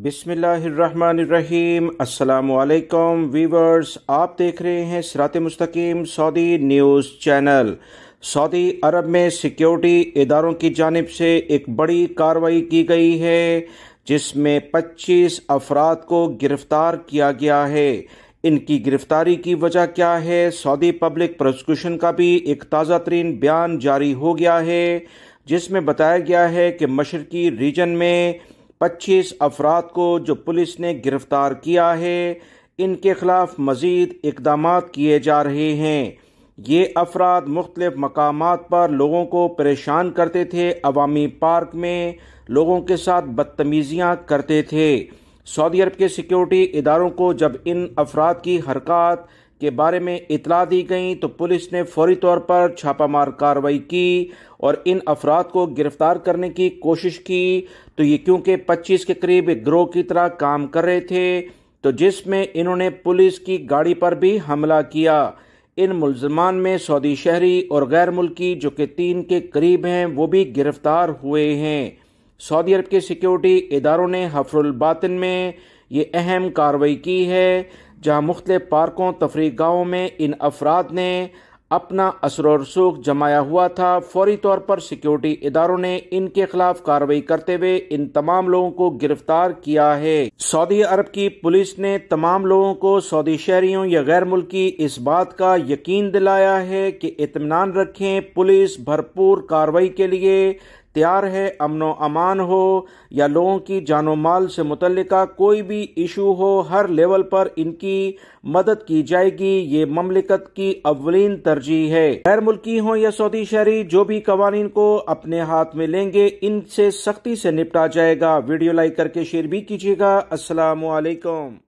بسم اللہ الرحمن الرحیم۔ السلام علیکم ویورز، آپ دیکھ رہے ہیں صراط مستقیم سعودی نیوز چینل۔ سعودی عرب میں سیکیورٹی اداروں کی جانب سے ایک بڑی کارروائی کی گئی ہے جس میں 25 افراد کو گرفتار کیا گیا ہے۔ ان کی گرفتاری کی وجہ کیا ہے؟ سعودی پبلک پروسیکیوشن کا بھی ایک تازہ ترین بیان جاری ہو گیا ہے جس میں بتایا گیا ہے کہ مشرقی ریجن میں 25 افراد کو جو پولیس نے گرفتار کیا ہے، ان کے خلاف مزید اقدامات کیے جا رہے ہیں۔ یہ افراد مختلف مقامات پر لوگوں کو پریشان کرتے تھے، عوامی پارک میں لوگوں کے ساتھ بدتمیزیاں کرتے تھے۔ سعودی عرب کے سیکیورٹی اداروں کو جب ان افراد کی حرکات کے بارے میں اطلاع دی گئی تو پولیس نے فوری طور پر چھاپہ مار کارروائی کی اور ان افراد کو گرفتار کرنے کی کوشش کی۔ تو یہ کیونکہ 25 کے قریب ایک گروہ کی طرح کام کر رہے تھے، تو جس میں انہوں نے پولیس کی گاڑی پر بھی حملہ کیا۔ ان ملزمان میں سعودی شہری اور غیر ملکی جو کہ 3 کے قریب ہیں وہ بھی گرفتار ہوئے ہیں۔ سعودی عرب کے سیکیورٹی اداروں نے حفر الباطن میں یہ اہم کارروائی کی ہے جہاں مختلف پارکوں، تفریح گاہوں میں ان افراد نے اپنا اثر و رسوخ جمایا ہوا تھا۔ فوری طور پر سیکیورٹی اداروں نے ان کے خلاف کارروائی کرتے ہوئے ان تمام لوگوں کو گرفتار کیا ہے۔ سعودی عرب کی پولیس نے تمام لوگوں کو، سعودی شہریوں یا غیر ملکی، اس بات کا یقین دلایا ہے کہ اطمینان رکھیں، پولیس بھرپور کارروائی کے لیے تیار ہے۔ امن و امان ہو یا لوگوں کی جان و مال سے متعلقہ کوئی بھی ایشو ہو، ہر لیول پر ان کی مدد کی جائے گی۔ یہ مملکت کی اولین ترجیح ہے۔ غیر ملکی ہوں یا سعودی شہری، جو بھی قوانین کو اپنے ہاتھ میں لیں گے ان سے سختی سے نپٹا جائے گا۔ ویڈیو لائک کر کے شیئر بھی کیجیے گا۔ السلام علیکم۔